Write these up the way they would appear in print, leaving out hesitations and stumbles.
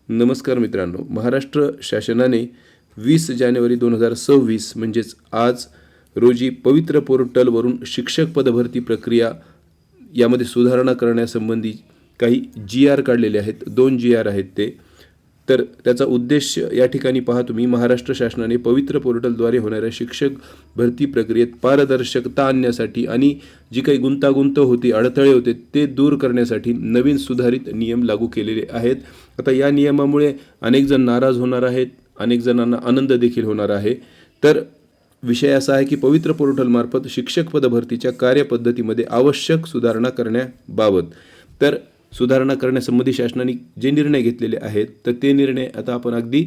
नमस्कार मित्रांनो, महाराष्ट्र शासनाने 20 जानेवारी 2026 म्हणजेच आज रोजी पवित्र पोर्टलवरून शिक्षक पदभरती प्रक्रिया यामध्ये सुधारणा करण्यासंबंधी काही GR काढलेले आहेत. 2 GR आहेत ते. तर त्याचा उद्देश या ठिकाणी पहा तुम्ही, महाराष्ट्र शासनाने पवित्र पोर्टलद्वारे होणाऱ्या शिक्षक भरती प्रक्रियेत पारदर्शकता आणण्यासाठी आणि जी काही गुंतागुंत होती, अडथळे होते ते दूर करण्यासाठी नवीन सुधारित नियम लागू केलेले आहेत. आता या नियमामुळे अनेक जण नाराज होणार आहेत, अनेक जणांना आनंद देखील होणार आहे. तर विषय असा आहे की पवित्र पोर्टलमार्फत शिक्षक पदभरतीच्या कार्यपद्धतीमध्ये आवश्यक सुधारणा करण्याबाबत तर सुधारणा करण्यासंबंधी शासनाने जे निर्णय घेतलेले आहेत तर ते निर्णय आता आपण अगदी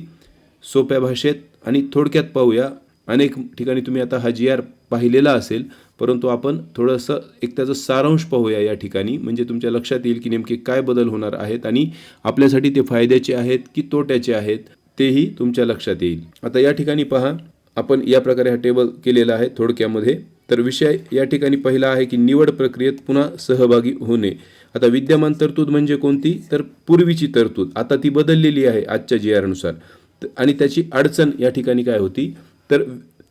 सोप्या भाषेत आणि थोडक्यात पाहूया. अनेक ठिकाणी तुम्ही आता हा GR पाहिलेला असेल, परंतु आपण थोडंसं एक त्याचं सारांश पाहूया या ठिकाणी, म्हणजे तुमच्या लक्षात येईल की नेमके काय बदल होणार आहेत आणि आपल्यासाठी ते फायद्याचे आहेत की तोट्याचे आहेत तेही तुमच्या लक्षात येईल. आता या ठिकाणी पहा, आपण या प्रकारे हा टेबल केलेला आहे थोडक्यामध्ये. तर विषय या ठिकाणी पहिला आहे की निवड प्रक्रियेत पुन्हा सहभागी होणे. आता विद्यमान तरतूद म्हणजे कोणती, तर पूर्वीची तरतूद. आता ती बदललेली आहे आजच्या GR नुसार. आणि त्याची अडचण या ठिकाणी काय होती, तर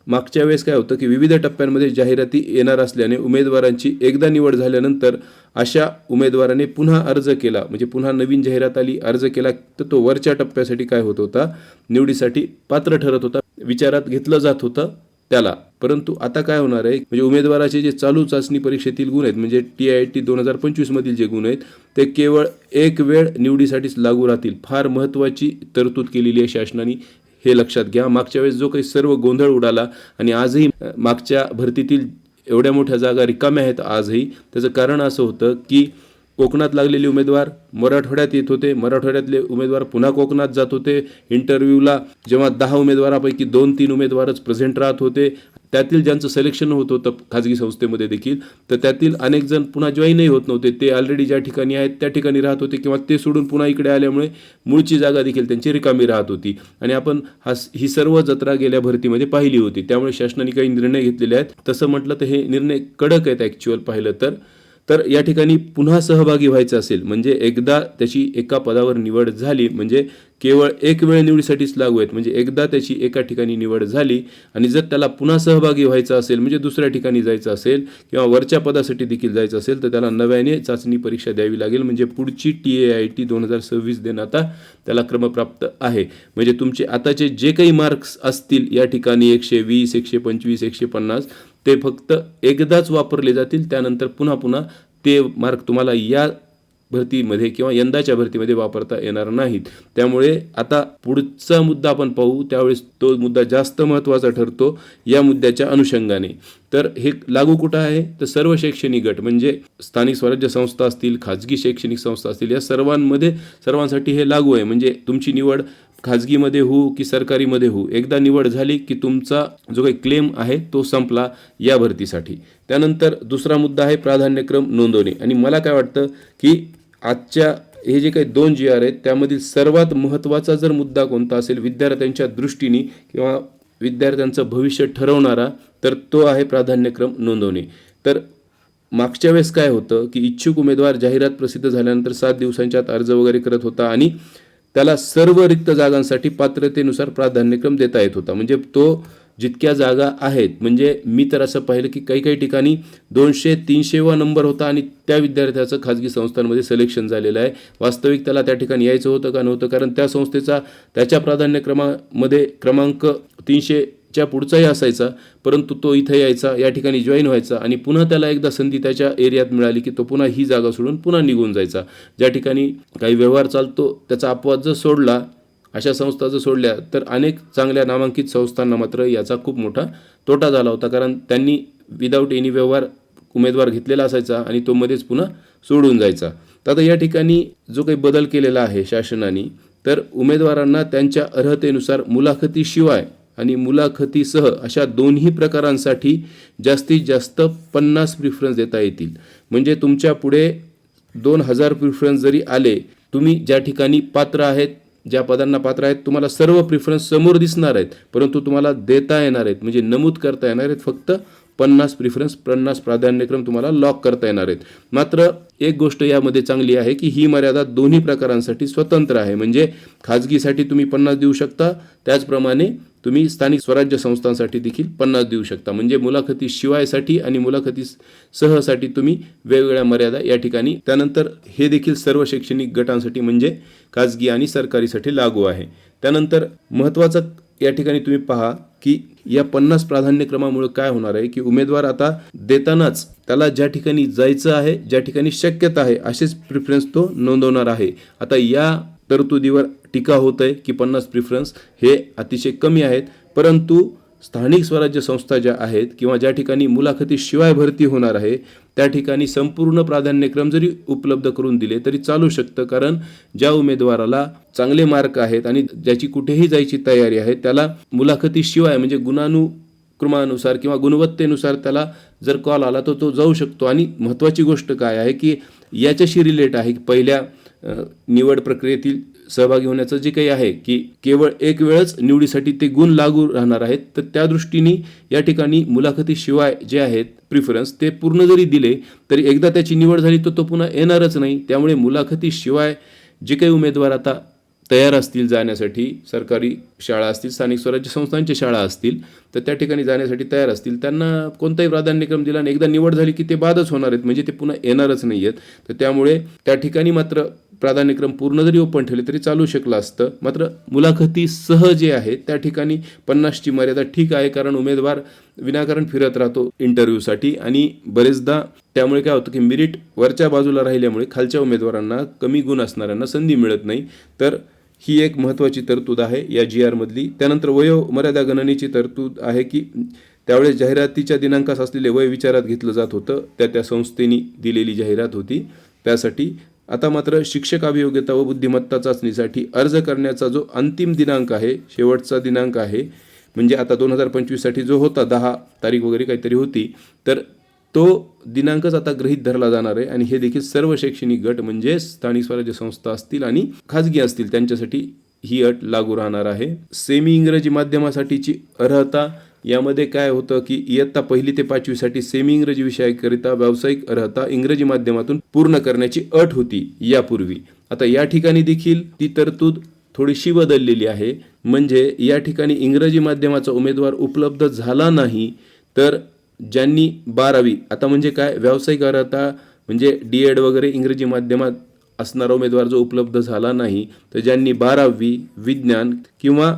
मागच्या वेळेस काय होतं की विविध टप्प्यांमध्ये जाहिराती येणार असल्याने उमेदवारांची एकदा निवड झाल्यानंतर अशा उमेदवाराने पुन्हा अर्ज केला, म्हणजे पुन्हा नवीन जाहिरात आली, अर्ज केला, तर तो वरच्या टप्प्यासाठी काय होत होता, निवडीसाठी पात्र ठरत होता, विचारात घेतलं जात होतं त्याला. परंतु आता काय होणार आहे, म्हणजे उमेदवाराचे जे चालू चाचणी परीक्षेतील गुण आहेत, म्हणजे TIT 2025 मधील जे गुण आहेत ते केवळ एक वेळ निवडीसाठीच लागू राहतील. फार महत्त्वाची तरतूद केलेली आहे शासनाने, हे लक्षात घ्या. मागच्या वेळेस जो काही सर्व गोंधळ उडाला आणि आजही मागच्या भरतीतील एवढ्या मोठ्या जागा रिकाम्या आहेत आजही, त्याचं कारण असं होतं की कोकणात लागलेले उमेदवार मराठवाड्यात येत होते, मराठवाड्यातले उमेदवार पुन्हा कोकणात जात होते इंटरव्ह्यूला. जेव्हा 10 उमेदवारापैकी 2-3 उमेदवारच प्रेझेंट राहत होते, त्यातील ज्यांचं सिलेक्शन होत होतं खाजगी संस्थेमध्ये देखील, तर त्यातील अनेक जण पुन्हा जॉईनही होत नव्हते. ते ऑलरेडी ज्या ठिकाणी आहेत त्या ठिकाणी राहत होते किंवा ते सोडून पुन्हा इकडे आल्यामुळे मूळची जागा देखील त्यांची रिकामी राहत होती. आणि आपण ही सर्व जत्रा गेल्या भरतीमध्ये पाहिली होती. त्यामुळे शासनाने काही निर्णय घेतलेले आहेत. तसं म्हटलं तर हे निर्णय कडक आहेत ॲक्च्युअल पाहिलं तर या ठिकाणी पुन्हा सहभागी व्हायचं असेल, म्हणजे एकदा त्याची एका पदावर निवड झाली, म्हणजे केवळ एक वेळ निवडीसाठीच लागू आहेत, म्हणजे एकदा त्याची एका ठिकाणी निवड झाली आणि जर त्याला पुन्हा सहभागी व्हायचं असेल, म्हणजे दुसऱ्या ठिकाणी जायचं असेल किंवा वरच्या पदासाठी देखील जायचं असेल, तर त्याला नव्याने चाचणी परीक्षा द्यावी लागेल. म्हणजे पुढची TIT 2026 देणं आता त्याला क्रमप्राप्त आहे. म्हणजे तुमचे आताचे जे काही मार्क्स असतील या ठिकाणी 120, 125, 150 ते फक्त एकदाच वापरले जातील. त्यानंतर पुन्हा ते मार्क तुम्हाला या भरतीमध्ये किंवा यंदाच्या भरतीमध्ये वापरता येणार नाहीत. त्यामुळे आता पुढचा मुद्दा आपण पाहू, त्यावेळेस तो मुद्दा जास्त महत्त्वाचा ठरतो या मुद्द्याच्या अनुषंगाने. तर हे लागू कुठं आहे, तर सर्व शैक्षणिक गट, म्हणजे स्थानिक स्वराज्य संस्था असतील, खाजगी शैक्षणिक संस्था असतील, या सर्वांसाठी हे लागू आहे. म्हणजे तुमची निवड खाजगीमध्ये हो की सरकारीमध्ये हो, एकदा निवड झाली की तुमचा जो काही क्लेम आहे तो संपला या भरतीसाठी. त्यानंतर दुसरा मुद्दा आहे प्राधान्यक्रम नोंदवणे. आणि मला काय वाटतं की आजच्या हे जे काही 2 GR आहेत त्यामधील सर्वात महत्त्वाचा जर मुद्दा कोणता असेल विद्यार्थ्यांच्या दृष्टीने किंवा विद्यार्थ्यांचं भविष्य ठरवणारा, तर तो आहे प्राधान्यक्रम नोंदवणे. तर मागच्या वेळेस काय होतं की इच्छुक उमेदवार जाहिरात प्रसिद्ध झाल्यानंतर 7 दिवसांच्या आत अर्ज वगैरे करत होता आणि त्याला सर्व रिक्त जागांसाठी पात्रतेनुसार प्राधान्यक्रम देता येत होता. म्हणजे तो जितक्या जागा आहेत, म्हणजे मी तर असं पाहिलं की काही ठिकाणी 200-300वा नंबर होता आणि त्या विद्यार्थ्याचं खाजगी संस्थांमध्ये सिलेक्शन झालेलं आहे. वास्तविक त्याला त्या ठिकाणी यायचं होतं का नव्हतं, कारण त्या संस्थेचा त्याच्या प्राधान्यक्रमामध्ये क्रमांक 300च्या पुढचाही असायचा, परंतु तो इथे यायचा, या ठिकाणी जॉईन व्हायचा आणि पुन्हा त्याला एकदा संधी त्याच्या एरियात मिळाली की तो पुन्हा ही जागा सोडून पुन्हा निघून जायचा. ज्या ठिकाणी काही व्यवहार चालतो त्याचा अपवाद जर सोडला, अशा संस्था जर सोडल्या, तर अनेक चांगल्या नामांकित संस्थांना मात्र याचा खूप मोठा तोटा झाला होता, कारण त्यांनी विदाऊट एनी व्यवहार उमेदवार घेतलेला असायचा आणि तो मध्येच पुन्हा सोडून जायचा. तर आता या ठिकाणी जो काही बदल केलेला आहे शासनाने, तर उमेदवारांना त्यांच्या अर्हतेनुसार मुलाखतीशिवाय आणि मुलाखतीसह अशा दोन्ही प्रकारांसाठी जास्तीत जास्त 50 प्रिफरन्स देता येतील. म्हणजे तुमच्या पुढे 2000 प्रिफरन्स जरी आले, तुम्ही ज्या ठिकाणी पात्र आहेत, ज्या पदांना पात्र आहेत, तुम्हाला सर्व प्रिफरन्स समोर दिसणार आहेत, परंतु तुम्हाला देता येणार आहेत, म्हणजे नमूद करता येणार आहेत फक्त 50 प्रिफरन्स 50 प्राधान्यक्रम तुम्हाला लॉक करता येणार आहेत. मात्र एक गोष्ट यामध्ये चांगली आहे की ही मर्यादा दोन्ही प्रकारांसाठी स्वतंत्र आहे. म्हणजे खाजगीसाठी तुम्ही 50 देऊ शकता, त्याचप्रमाणे तुम्ही स्थानिक स्वराज्य संस्थांसाठी देखील 50 देऊ शकता. म्हणजे मुलाखती शिवायसाठी आणि मुलाखती सहसाठी तुम्ही वेगवेगळ्या मर्यादा या ठिकाणी. त्यानंतर हे देखील सर्व शैक्षणिक गटांसाठी म्हणजे खाजगी आणि सरकारीसाठी लागू आहे. त्यानंतर महत्त्वाचं या ठिकाणी तुम्ही पहा की या 50 प्राधान्यक्रमामुळे काय होणार आहे की उमेदवार आता देतानाच त्याला ज्या ठिकाणी जायचं आहे, ज्या ठिकाणी शक्यता आहे असेच प्रिफरन्स तो नोंदवणार आहे. आता या तरतुदीवर टीका होत आहे की 50 प्रिफरन्स हे अतिशय कमी आहेत, परंतु स्थानिक स्वराज्य संस्था ज्या आहेत किंवा ज्या ठिकाणी मुलाखतीशिवाय भरती होणार आहे त्या ठिकाणी संपूर्ण प्राधान्यक्रम जरी उपलब्ध करून दिले तरी चालू शकतं. कारण ज्या उमेदवाराला चांगले मार्क आहेत आणि ज्याची कुठेही जायची तयारी आहे त्याला मुलाखतीशिवाय म्हणजे गुणानुक्रमानुसार किंवा गुणवत्तेनुसार त्याला जर कॉल आला तर तो जाऊ शकतो. आणि महत्त्वाची गोष्ट काय आहे की याच्याशी रिलेट आहे की पहिल्या निवड प्रक्रियेतील सहभागी होण्याचं जे काही आहे की केवळ एक वेळच निवडीसाठी ते गुण लागू राहणार आहेत. तर त्या दृष्टीने या ठिकाणी मुलाखतीशिवाय जे आहेत प्रिफरन्स ते पूर्ण जरी दिले तरी एकदा त्याची निवड झाली तर तो पुन्हा येणारच नाही. त्यामुळे मुलाखतीशिवाय जे काही उमेदवार आता तयार असतील जाण्यासाठी, सरकारी शाळा असतील, स्थानिक स्वराज्य संस्थांच्या शाळा असतील तर त्या ठिकाणी जाण्यासाठी तयार असतील, त्यांना कोणताही प्राधान्यक्रम दिला आणि एकदा निवड झाली की ते बादच होणार आहेत, म्हणजे ते पुन्हा येणारच नाही आहेत. तर त्यामुळे त्या ठिकाणी मात्र प्राधान्यक्रम पूर्ण जरी ओपन ठेवले तरी चालू शकलं असतं. मात्र मुलाखतीसह जे आहे त्या ठिकाणी 50ची मर्यादा ठीक आहे, कारण उमेदवार विनाकारण फिरत राहतो इंटरव्ह्यूसाठी आणि बरेचदा त्यामुळे काय होतं की मेरिट वरच्या बाजूला राहिल्यामुळे खालच्या उमेदवारांना, कमी गुण असणाऱ्यांना संधी मिळत नाही. तर ही एक महत्त्वाची तरतूद आहे या GR मधली. त्यानंतर वयोमर्यादा गणनेची तरतूद आहे की त्यावेळेस जाहिरातीच्या दिनांकास असलेले वय विचारात घेतलं जात होतं, त्या संस्थेने दिलेली जाहिरात होती त्यासाठी. आता मात्र शिक्षक अभियोग्यता व बुद्धिमत्ता चाचणीसाठी अर्ज करण्याचा जो अंतिम दिनांक आहे, शेवटचा दिनांक आहे, म्हणजे आता 2025साठी जो होता 10 तारीख वगैरे काहीतरी होती, तर तो दिनांकच आता गृहीत धरला जाणार आहे. आणि हे देखील सर्व शैक्षणिक गट म्हणजे स्थानिक स्वराज्य संस्था असतील आणि खाजगी असतील त्यांच्यासाठी ही अट लागू राहणार आहे. सेमी इंग्रजी माध्यमासाठीची अर्हता यामध्ये काय होतं की इयत्ता 1ली ते 5वीसाठी सेमी इंग्रजी विषयाकरिता व्यावसायिक अर्हता इंग्रजी माध्यमातून पूर्ण करण्याची अट होती यापूर्वी. आता या ठिकाणी देखील ती तरतूद थोडीशी बदललेली आहे. म्हणजे या ठिकाणी इंग्रजी माध्यमाचा उमेदवार उपलब्ध झाला नाही तर ज्यांनी 12वी, आता म्हणजे काय व्यावसायिक अर्हता म्हणजे DED वगैरे इंग्रजी माध्यमात असणारा उमेदवार जो उपलब्ध झाला नाही, तर ज्यांनी 12वी विज्ञान किंवा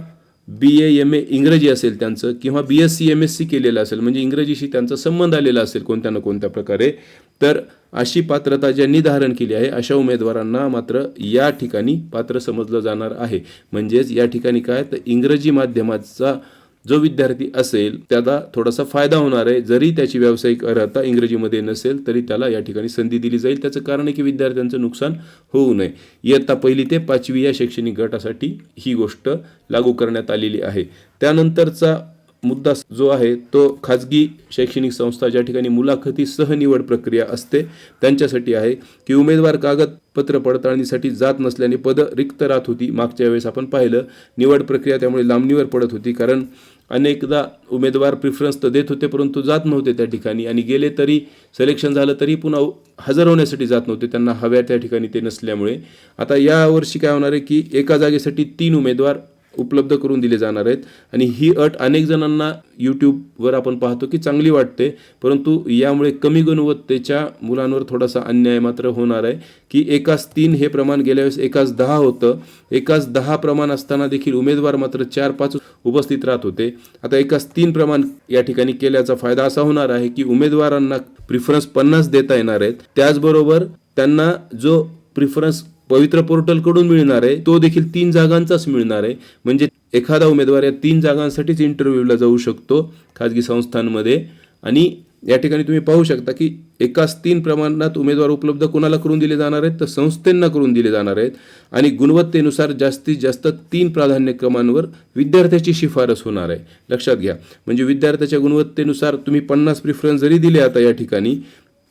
BA MA इंग्रजी असेल त्यांचं किंवा BSc MSc केलेलं असेल, म्हणजे इंग्रजीशी त्यांचा संबंध आलेला असेल कोणत्या ना कोणत्या प्रकारे, तर अशी पात्रता ज्यांनी धारण केली आहे अशा उमेदवारांना मात्र या ठिकाणी पात्र समजलं जाणार आहे. म्हणजेच या ठिकाणी काय तर इंग्रजी माध्यमाचा जो विद्यार्थी असेल त्याला थोडासा फायदा होणार आहे. जरी त्याची व्यावसायिक अर्हता इंग्रजीमध्ये नसेल तरी त्याला या ठिकाणी संधी दिली जाईल. त्याचं कारण आहे की विद्यार्थ्यांचं नुकसान होऊ नये. इयत्ता 1ली ते 5वी या शैक्षणिक गटासाठी ही गोष्ट लागू करण्यात आलेली आहे. त्यानंतरचा मुद्दा जो आहे तो खाजगी शैक्षणिक संस्था ज्या ठिकाणी मुलाखतीसह निवड प्रक्रिया असते त्यांच्यासाठी आहे की उमेदवार कागदपत्र पडताळणीसाठी जात नसल्याने पद रिक्त राहत होती. मागच्या वेळेस आपण पाहिलं निवड प्रक्रिया त्यामुळे लांबणीवर पडत होती, कारण अनेकदा उमेदवार प्रिफरन्स तर देत होते परंतु जात नव्हते त्या ठिकाणी, आणि गेले तरी सिलेक्शन झालं तरी पुन्हा हजर होण्यासाठी जात नव्हते, त्यांना हव्या त्या ठिकाणी ते नसल्यामुळे. आता यावर्षी काय होणार आहे की एका जागेसाठी 3 उमेदवार उपलब्ध करून दिले जाणार आहेत. आणि ही अट अनेक जणांना यूट्यूबवर आपण पाहतो की चांगली वाटते, परंतु यामुळे कमी गुणवत्तेच्या मुलांवर थोडासा अन्याय मात्र होणार आहे की एकास 3 हे प्रमाण गेल्या वेळेस एकास 10 होतं. एकास 10 प्रमाण असताना देखील उमेदवार मात्र 4-5 उपस्थित राहत होते. आता एकास 3 प्रमाण या ठिकाणी केल्याचा फायदा असा होणार आहे की उमेदवारांना प्रिफरन्स 50 देता येणार आहेत. त्याचबरोबर त्यांना जो प्रिफरन्स पवित्र पोर्टलकडून मिळणार आहे तो देखील 3 जागांचाच मिळणार आहे. म्हणजे एखादा उमेदवार या 3 जागांसाठीच इंटरव्ह्यूला जाऊ शकतो खाजगी संस्थांमध्ये. आणि या ठिकाणी तुम्ही पाहू शकता की एकाच 3 प्रमाणात उमेदवार उपलब्ध कोणाला करून दिले जाणार आहेत तर संस्थांना करून दिले जाणार आहेत. आणि गुणवत्तेनुसार जास्तीत जास्त 3 प्राधान्यक्रमांवर विद्यार्थ्याची शिफारस होणार आहे. लक्षात घ्या, म्हणजे विद्यार्थ्याच्या गुणवत्तेनुसार तुम्ही 50 प्रिफरन्स जरी दिले आता या ठिकाणी,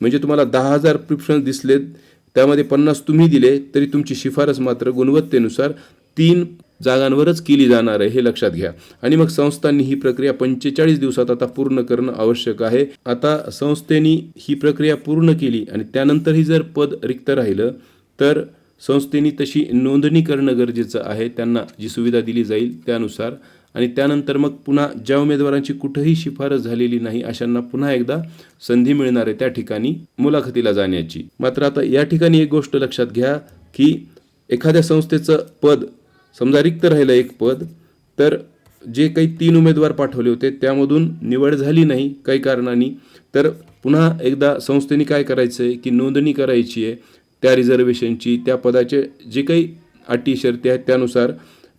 म्हणजे तुम्हाला 10,000 प्रिफरन्स दिसलेत त्यामध्ये 50 तुम्ही दिले तरी तुमची शिफारस मात्र गुणवत्तेनुसार 3 जागांवरच केली जाणार आहे, हे लक्षात घ्या. आणि मग संस्थांनी ही प्रक्रिया 45 दिवसात आता पूर्ण करणं आवश्यक आहे. आता संस्थेने ही प्रक्रिया पूर्ण केली आणि त्यानंतरही जर पद रिक्त राहिलं तर संस्थेने तशी नोंदणी करणं गरजेचं आहे, त्यांना जी सुविधा दिली जाईल त्यानुसार. आणि त्यानंतर मग पुन्हा ज्या उमेदवारांची कुठेही शिफारस झालेली नाही अशांना पुन्हा एकदा संधी मिळणार आहे त्या ठिकाणी मुलाखतीला जाण्याची. मात्र आता या ठिकाणी एक गोष्ट लक्षात घ्या की एखाद्या संस्थेचं पद समजा रिक्त राहिलं एक पद, तर जे काही 3 उमेदवार पाठवले होते त्यामधून निवड झाली नाही काही कारणांनी, तर पुन्हा एकदा संस्थेने काय करायचं आहे की नोंदणी करायची आहे त्या रिझर्वेशनची, त्या पदाचे जे काही अटी शर्ती आहेत त्यानुसार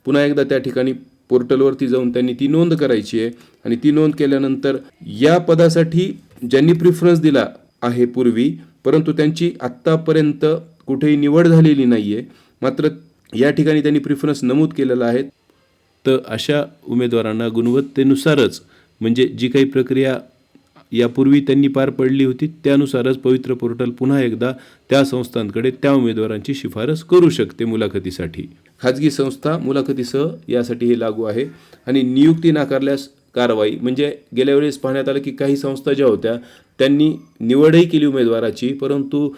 पुन्हा एकदा त्या ठिकाणी पोर्टलवरती जाऊन त्यांनी ती नोंद करायची आहे. आणि ती नोंद केल्यानंतर या पदासाठी ज्यांनी प्रिफरन्स दिला आहे पूर्वी, परंतु त्यांची आत्तापर्यंत कुठेही निवड झालेली नाही आहे, मात्र या ठिकाणी त्यांनी प्रिफरन्स नमूद केलेला आहे, तर अशा उमेदवारांना गुणवत्तेनुसारच म्हणजे जी काही प्रक्रिया यापूर्वी त्यांनी पार पडली होती त्यानुसारच पवित्र पोर्टल पुन्हा एकदा त्या संस्थांकडे त्या उमेदवारांची शिफारस करू शकते मुलाखतीसाठी. खाजगी संस्था मुलाखतीसह यासाठी हे लागू आहे. आणि नियुक्ती नाकारल्यास कारवाई, म्हणजे गेल्या वेळेस पाहण्यात आलं की काही संस्था ज्या होत्या त्यांनी निवडही केली उमेदवाराची, परंतु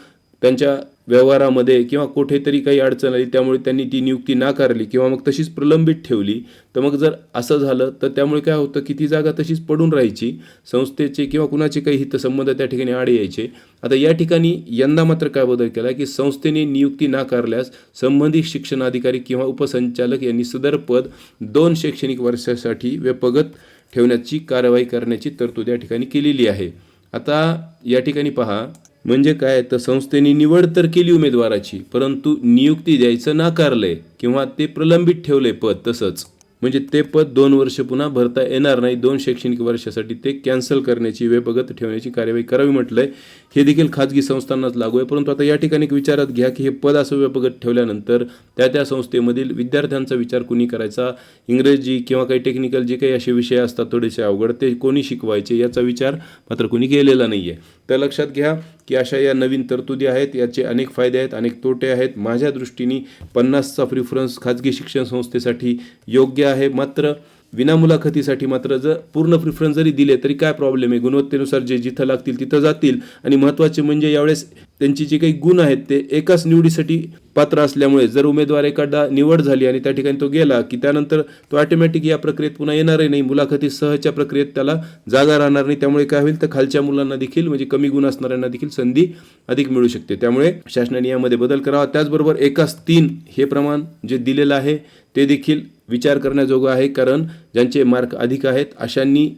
त्यांच्या व्यवहारामध्ये किंवा कुठेतरी काही अडचण आली त्यामुळे त्यांनी ती नियुक्ती नाकारली किंवा मग तशीच प्रलंबित ठेवली. तर मग जर असं झालं तर त्यामुळे काय होतं की ती जागा तशीच पडून राहायची, संस्थेचे किंवा कुणाचे काही हितसंबंध त्या ठिकाणी आड यायचे. आता या ठिकाणी यंदा मात्र काय बदल केला की संस्थेने नियुक्ती नाकारल्यास संबंधित शिक्षणाधिकारी किंवा उपसंचालक यांनी सदर पद 2 शैक्षणिक वर्षासाठी व्यपगत ठेवण्याची कारवाई करण्याची तरतूद या ठिकाणी केलेली आहे. आता या ठिकाणी पहा, म्हणजे काय तर संस्थेने निवड तर केली उमेदवाराची, परंतु नियुक्ती द्यायचं नाकारलंय किंवा ते प्रलंबित ठेवलंय पद तसंच, म्हणजे ते पद 2 वर्ष पुन्हा भरता येणार नाही, 2 शैक्षणिक वर्षासाठी ते कॅन्सल करण्याची व्यपगत ठेवण्याची कार्यवाही करावी म्हटलंय. हे देखील खाजगी संस्थांनाच लागू आहे. परंतु आता या ठिकाणी विचारात घ्या की हे पद असं व्यपगत ठेवल्यानंतर त्या संस्थेमधील विद्यार्थ्यांचा विचार कोणी करायचा, इंग्रजी किंवा काही टेक्निकल जे काही असे विषय असतात थोडेसे अवघड, ते कोणी शिकवायचे याचा विचार मात्र कोणी केलेला नाही आहे. तर लक्षात घ्या की अशा या नवीन तरतुदी आहेत, याचे अनेक फायदे आहेत, अनेक तोटे आहेत. माझ्या दृष्टीने 50चा प्रिफरन्स खाजगी शिक्षण संस्थेसाठी योग्य आहे. मात्र विनामुलाखतीसाठी मात्र जर पूर्ण प्रिफरन्स जरी दिले तरी काय प्रॉब्लेम आहे, गुणवत्तेनुसार जे जिथं लागतील तिथं जातील. आणि महत्त्वाचे म्हणजे यावेळेस त्यांची जी काही गुण आहेत ते एकाच निवडीसाठी पात्र असल्यामुळे जर उमेदवार एखादा निवड झाली आणि त्या ठिकाणी तो गेला की त्यानंतर तो ऑटोमॅटिक या प्रक्रियेत पुन्हा येणारही नाही, मुलाखतीसहच्या प्रक्रियेत त्याला जागा राहणार नाही. त्यामुळे काय होईल तर खालच्या मुलांना देखील म्हणजे कमी गुण असणाऱ्यांना देखील संधी अधिक मिळू शकते. त्यामुळे शासनाने यामध्ये बदल करावा. त्याचबरोबर 1:3 हे प्रमाण जे दिलेलं आहे ते देखील विचार करण्याजोगं आहे, कारण ज्यांचे मार्क अधिक आहेत अशांनी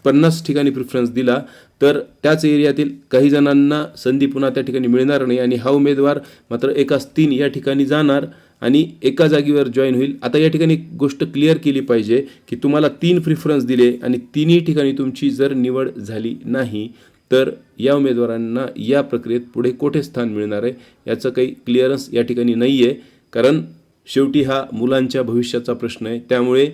50 ठिकाणी प्रिफरन्स दिला तर त्याच एरियातील काही जणांना संधी पुन्हा त्या ठिकाणी मिळणार नाही आणि हा उमेदवार मात्र 1:3 या ठिकाणी जाणार आणि एका जागेवर जॉईन होईल. आता या ठिकाणी एक गोष्ट क्लिअर केली पाहिजे की तुम्हाला 3 प्रिफरन्स दिले आणि 3ही ठिकाणी तुमची जर निवड झाली नाही तर या उमेदवारांना या प्रक्रियेत पुढे कोठे स्थान मिळणार आहे याचं काही क्लिअरन्स या ठिकाणी नाही आहे, कारण शेवटी हा मुलांच्या भविष्याचा प्रश्न आहे. त्यामुळे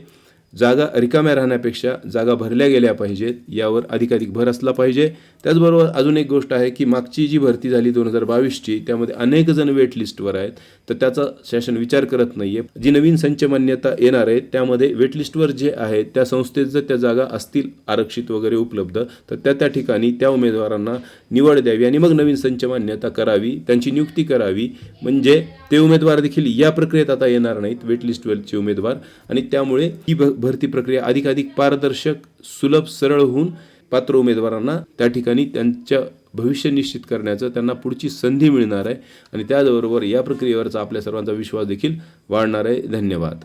जागा रिकाम्या राहण्यापेक्षा जागा भरल्या गेल्या पाहिजेत यावर अधिकाधिक भर असला पाहिजे. त्याचबरोबर अजून एक गोष्ट आहे की मागची जी भरती झाली 2022ची त्यामध्ये अनेक जण वेट लिस्टवर आहेत, तर त्याचा शासन विचार करत नाही आहे. जी नवीन संच मान्यता येणार आहे त्यामध्ये वेट लिस्टवर जे आहेत त्या संस्थेत जर त्या जागा असतील आरक्षित वगैरे उपलब्ध तर त्या ठिकाणी त्या उमेदवारांना निवड द्यावी आणि मग नवीन संच मान्यता करावी, त्यांची नियुक्ती करावी, म्हणजे ते उमेदवार देखील या प्रक्रियेत आता येणार नाहीत वेट लिस्टवरचे उमेदवार. आणि त्यामुळे ही भरती प्रक्रिया अधिकाधिक पारदर्शक, सुलभ, सरळ होऊन पात्र उमेदवारांना त्या ठिकाणी त्यांच्या भविष्य निश्चित करण्याचं त्यांना पुढची संधी मिळणार आहे आणि त्याचबरोबर या प्रक्रियेवरचा आपल्या सर्वांचा विश्वास देखील वाढणार आहे. धन्यवाद.